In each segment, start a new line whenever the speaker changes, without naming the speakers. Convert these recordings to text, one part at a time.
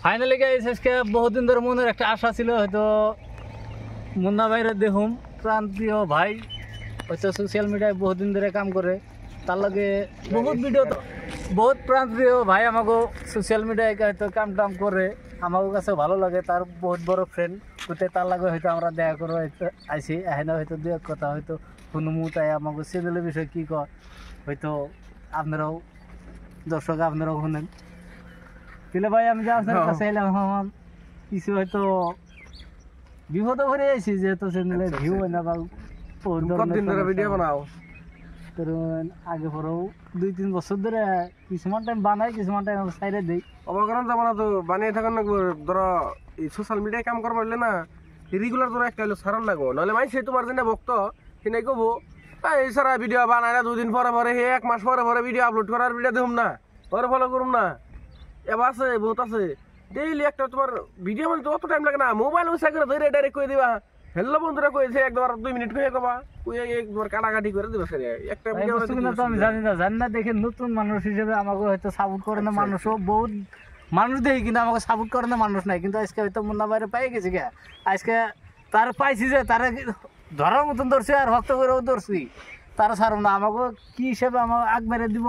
Finally guys আজকে বহুদিন ধরে মনের একটা আশা ছিল, হয়তো মুন্না ভাইরে দেখুম, প্রান্তীয় ভাই হয়তো সোশ্যাল মিডিয়ায় বহুদিন ধরে কাম করে, তার লাগে বহুত ভিডিও, বহুত প্রান্তীয় ভাই আমাকে সোশ্যাল মিডিয়ায় হয়তো কাম টাম করে, আমার কাছে ভালো লাগে, তার বহুত বড় ফ্রেন্ড হইতে, তার লাগে হয়তো আমরা দেখা করে হয়তো আইসি এখানে হয়তো দু এক কথা হয়তো শুনুমু, তাই আমাকে চ্যানেলের বিষয়ে কী কয় হয়তো আপনারাও দর্শক আপনারাও শুনেন। তাহলে ভাই আমি যে আপনার কাছে এলাম, আমার কিছু হয়তো বিপদে ভরে আইছি, যেহেতু চ্যানেলে ভিউ হয় না বা ভিডিও বানাও, ধরুন আগে পরেও 2-3 বছর ধরে কিছুমান টাইম বানাই, কিছুমান টাইম সাইডে দিই।
অবকারণ যাব না তো বানিয়ে থাকার না, ধরো এই সোশ্যাল মিডিয়ায় কাম করবার না রেগুলার ধরো একটা হলো সারান লাগো, নাহলে মাই সে তোমার যেটা ভক্ত সেটাই কবো এই সারা ভিডিও বানায় না, 2 দিন পরে পরে 1 মাস পরে পরে ভিডিও আপলোড করার ভিডিও দেখুম না, পরে ফলো করুম না। এবার আছে বহুত আছে ডেইলি একটা তোমার ভিডিও মানে তো অত টাইম লাগে না, মোবাইল উৎসাহ করে ধরে ডাইরেক্ট কয়ে দিবা হ্যালো বন্ধুরা, কয়েছে একবার 2 মিনিট কয়ে কবা কয়ে একবার কাটাকাটি করে দিবা, সেরে একটা ভিডিও
তো আমি জানি না দেখে নতুন মানুষ হিসেবে আমাকে হয়তো সাপোর্ট করে না মানুষও বহুত মানুষ দেখি, কিন্তু আমাকে সাপোর্ট করে না মানুষ নাই, কিন্তু আজকে হয়তো মুন্না বাইরে পাই গেছি গে, আজকে তার পাইছি যে তারা ধরার মতন ধরছি আর ভক্ত করেও ধরছি, তারা ছাড়ব না, আমাকে কি হিসেবে আমার আগ বেড়ে দিব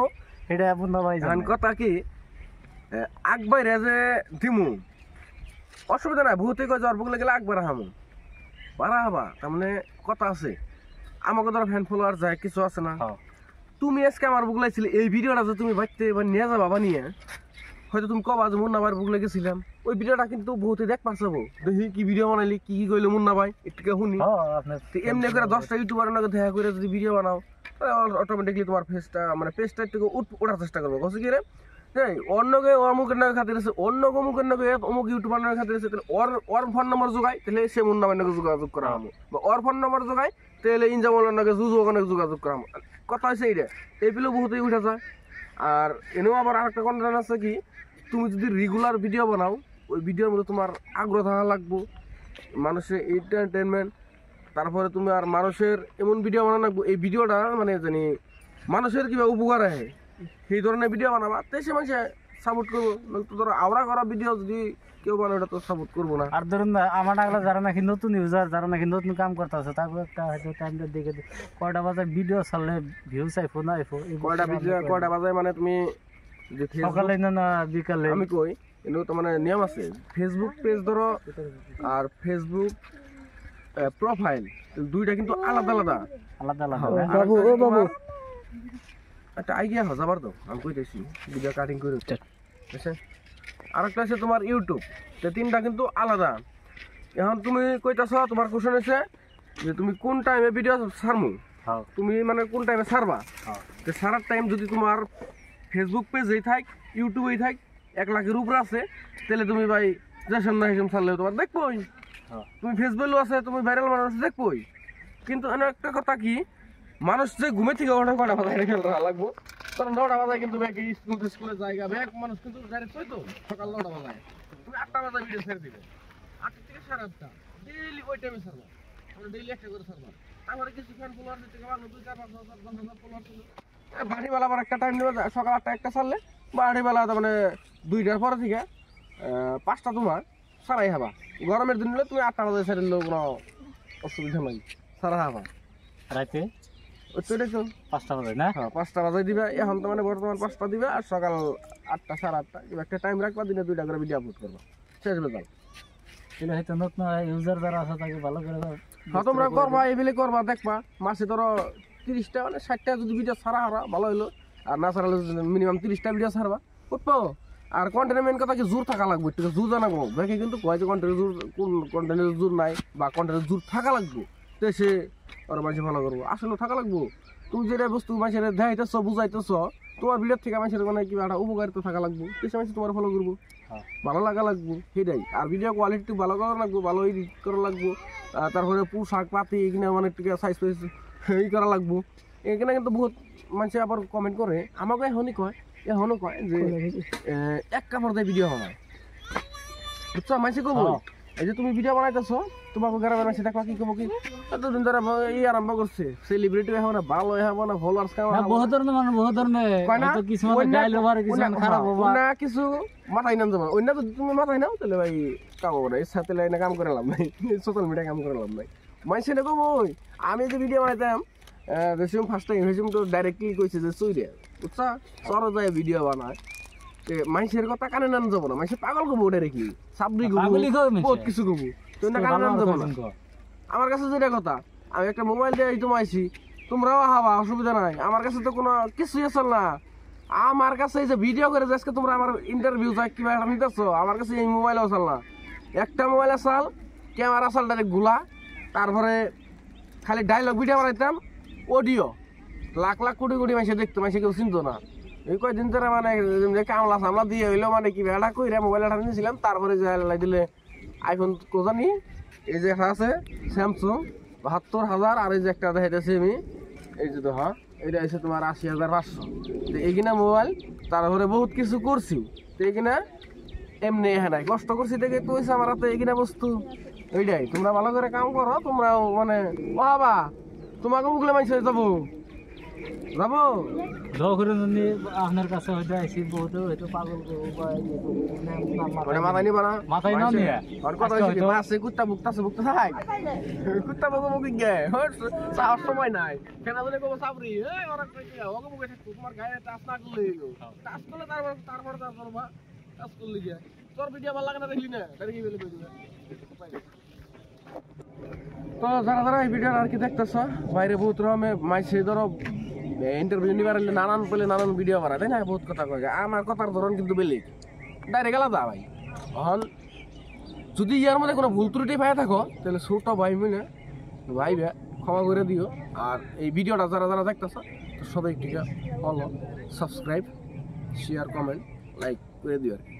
এটা মুন্না ভাই জানেন।
কথা কি আগ বাইরে যে দিমু অসুবিধা নাই, ভূতে কয় জ্বর বুকলে গেলে আকবার হামু পারা হবা, তার মানে কথা আছে আমাকে ধরো ফ্যান ফলোয়ার যায় কিছু আছে না। তুমি আজকে আমার বুক লাগছিল এই ভিডিওটা যে তুমি বাড়িতে নিয়ে যাবা বানিয়ে, হয়তো তুমি কবা যে মুন্না ভাইয়ের বুক লেগেছিলাম, ওই ভিডিওটা কিন্তু বহুতে দেখ পারছাবো, দেখি কি ভিডিও বানাইলি, কি কি কইলো মুন্না ভাই একটু শুনি। এমনি করে 10টা ইউটিউবারের নাকি দেখা করে যদি ভিডিও বানাও, অটোমেটিকলি তোমার ফেসটা মানে পেজটা একটু ওঠার চেষ্টা করবো। কছে কি রে হ্যাঁ, অন্যকে অমুকের নাকি খাতির আছে, অন্য অমুকের নাকি অমুক ইউটিউবার নাকি খাতির আছে, তাহলে ওর ফোন নম্বর যোগাই, তাহলে সে মুন্না ভাইয়ের নাকি যোগাযোগ করা হবো, বা ওর ফোন নম্বর যোগাই তাহলে ইনজামলের নাকি নাকি যোগাযোগ করা হবো। কথা হয়েছে এইটা, এই পেলেও বহুতেই উঠে যায়। আর এনেও আবার আরেকটা কন্টেন্ট আছে কি, তুমি যদি রেগুলার ভিডিও বানাও, ওই ভিডিওর মধ্যে তোমার আগ্রহ থাকা লাগবো, মানুষের এন্টারটেনমেন্ট, তারপরে তুমি আর মানুষের এমন ভিডিও বানানো লাগবো এই ভিডিওটা মানে জানি মানুষের কিভাবে উপকার হয় সেই ধরনের ভিডিও বানাবা, তাই সে মানুষে সাপোর্ট করবো। তো ধরো আওড়া করা ভিডিও যদি কেউ বানায় ওটা তো সাপোর্ট করবো না।
আর ধরুন আমার টাকলা যারা নাকি নতুন ইউজার, যারা নাকি নতুন কাম করতে আছে, তারপর একটা হয়তো টাইমটা দেখে কয়টা বাজার ভিডিও ছাড়লে ভিউ চাইফো না আইফো,
কয়টা বাজায় মানে তুমি
সকালে না বিকালে,
আমি কই এগুলো তো মানে নিয়ম আছে। ফেসবুক পেজ ধরো আর ফেসবুক প্রোফাইল দুইটা কিন্তু আলাদা আলাদা
আলাদা আলাদা।
বাবু ও বাবু একটা আইডিয়া হজাবার দাও, আমি কইতেছি ভিডিও কাটিং করে বুঝছেন। আর একটা আছে তোমার ইউটিউব, তো 3টা কিন্তু আলাদা। এখন তুমি কইতাছ তোমার কোশ্চেন আছে যে তুমি কোন টাইমে ভিডিও ছাড়মু, তুমি মানে কোন টাইমে ছাড়বা, তো ছাড়ার টাইম যদি তোমার ফেসবুক পেজেই থাক ইউটিউবেই থাক 1 লাখের উপরে আছে, তাহলে তুমি ভাই যেসব না হিসেব ছাড়লেও তোমার দেখবোই, তুমি ফেসবুকও আছে, তুমি ভাইরাল মানুষ দেখবোই। কিন্তু এনে একটা কথা কি, মানুষ যে ঘুমে থেকে ওঠে কটা বাজায় খেয়াল রাখা লাগবো, কারণ 9টা বাজায় কিন্তু ব্যাগে স্কুলে জায়গা ব্যাগ মানুষ কিন্তু ডাইরেক্ট তো সকাল 9টা বাজায়, তুমি 8টা বাজায় ভিডিও ছেড়ে দিবে, 8টা থেকে 8:30 ডেইলি ওই টাইমে ছাড়বা, আমরা ডেইলি একটা করে ছাড়বা। তারপরে কিছু ফ্যান ফলোয়ার দিতে গেলে 2-4-5 ফলোয়ার ছিল, বাড়িবেলা আবার একটা টাইম নেবে, সকাল 8টা একটা ছাড়লে বাড়িবেলা তার মানে 2টার পরে থেকে 5টা তোমার সারাই হবা। গরমের দিন হলে তুমি 8টা বাজায় ছেড়ে দিলেও কোনো অসুবিধা নাই, সারা হবা।
রাতে
ওই তো দেখো
5টা বাজে না,
হ্যাঁ 5টা বাজায় দিবে, এখন তো মানে বর্তমান 5টা দিবে, আর সকাল 8টা 8:30 এবার একটা টাইম রাখবা, দিনে 2টা করে ভিডিও আপলোড করবা, শেষ বেলা।
তাহলে হয়তো নতুন ইউজার যারা আছে তাকে ভালো করে
হ্যাঁ তোমরা করবা, এগুলি করবা, দেখবা মাসে ধরো 30টা মানে 60টা যদি ভিডিও ছাড়া হারা ভালো হইলো, আর না ছাড়ালে মিনিমাম 30টা ভিডিও ছাড়বা উঠবো। আর কন্টেন্টের মেন কথা কি জোর থাকা লাগবে, ঠিক আছে, জোর জানাবো দেখে কিন্তু কয় যে কন্টেন্টের জোর কোন কন্টেন্টের জোর নাই বা কন্টেন্টের জোর থাকা লাগবে, তো সে ওরা মানুষ ভালো করবো, আসলে থাকা লাগবো। তুমি যেটা বস্তু মানুষের দেখাইতেছ বুঝাইতেছ, তোমার ভিডিওর থেকে মানুষের মানে কি একটা উপকারিতা থাকা লাগবো, সে মানুষ তোমার ফলো করবো, ভালো লাগা লাগবো, সেটাই। আর ভিডিও কোয়ালিটি ভালো করা লাগবো, ভালো এডিট করা লাগবো, তারপরে পোশাক পাতি এখানে মানে টিকা সাইজ ফাইজ ই করা লাগবো। এখানে কিন্তু বহুত মানুষ আবার কমেন্ট করে, আমাকে এখনই কয় যে 1 কাপড় দিয়ে ভিডিও বানায়, বুঝছো, মানুষ কব এই যে তুমি ভিডিও বানাইতেছো তোমাকে গ্রামে না সেটা কি কব কি এতদিন ধরে এই আরম্ভ করছে সেলিব্রিটি এখন ভালো হবো না ফলোয়ার্স কাম
না বহুত ধরনের মানুষ বহুত ধরনের হয়তো কিছু মানে ডাইল ওভার কিছু খারাপ হবে
না কিছু মাথায় নাম যাবে অন্য তো তুমি মাথায় নাও তাহলে ভাই কাম হবে না এর সাথে লাইনে কাম করে লাভ নাই সোশ্যাল মিডিয়া কাম করে লাভ নাই মাইসে না কম ওই আমি যে ভিডিও বানাইতাম দেখছিলাম ফার্স্ট টাইম হয়েছিলাম তো ডাইরেক্টলি কইছে যে চুইরে বুঝছা চর যায় ভিডিও বানায় মাইসের কথা কানে নাম যাবো না মাইসে পাগল করবো ওটা রেখি সাবরি করবো বহুত কিছু করবো তো না কানে নাম যাবো না আমার কাছে যেটা কথা আমি একটা মোবাইল দিয়ে তোমার আইছি তোমরাও হাবা অসুবিধা নাই আমার কাছে তো কোনো কিছুই আসল না আমার কাছে এই যে ভিডিও করে যে আজকে তোমরা আমার ইন্টারভিউ চাই কিবা একটা নিতেছো আমার কাছে এই মোবাইল আসল না একটা মোবাইল আসাল ক্যামেরা আসাল ডাইরেক্ট গুলা তারপরে খালি ডায়লগ ভিডিও বানাইতাম অডিও লাখ লাখ কোটি কোটি মাসে দেখতো মাসে কেউ চিনতো না এই কয়দিন ধরে মানে কামলা সামলা দিয়ে হইলো মানে কি ভেড়া কইরা মোবাইল একটা নিয়েছিলাম তারপরে যে দিলে আইফোন কোজানি এই যে একটা আছে স্যামসুং ৭২,০০০ আর এই যে একটা দেখাইতেছি আমি এই যে তো হ্যাঁ এটা আছে তোমার ৮০,৫০০ তো এইখানে মোবাইল তারপরে বহুত কিছু করছি তো এইখানে এমনি হ্যাঁ নাই কষ্ট করছি দেখে তো হয়েছে আমার হাতে এইখানে বস্তু ওইটাই তোমরা ভালো করে কাম করো তোমরাও মানে ও বাবা তোমাকে মুখলে মাইছে যাবো যাবো
আপনার কাছে হয়তো আইসি বহুত হয়তো পাগল
মাথায় নিবা না
মাথায় না নিয়ে
আর কথা হইছে মাছে কুত্তা বুকতাছে বুকতাছে কুত্তা বকো মুখে গে সাহস সময় নাই কেন বলে কো সাবরি এই ওরা কই কি ওকে মুখে থাকতো তোমার গায়ে টাচ না করলে টাচ করলে তারপর করবা টাচ করলে গিয়া তোর ভিডিও ভালো লাগে না দেখলি না তাহলে কি বলে কই দিবা তো যারা যারা এই ভিডিও আর কি দেখতেছ বাইরে বহুত রকমের মাইছে ধরো ইন্টারভিউ নিবার নানান পেলে নানান ভিডিও বানায় তাই না বহুত কথা কয় আমার কথার ধরন কিন্তু বেলেগ ডাইরেক্ট আলাদা ভাই এখন যদি ইয়ার মধ্যে কোনো ভুল ত্রুটি পাই থাকো তাহলে ছোট ভাই মিলে ভাই ক্ষমা করে দিও আর এই ভিডিওটা যারা যারা দেখতেছ তো সবাই ঠিক follow subscribe share comment like করে দিও আর কি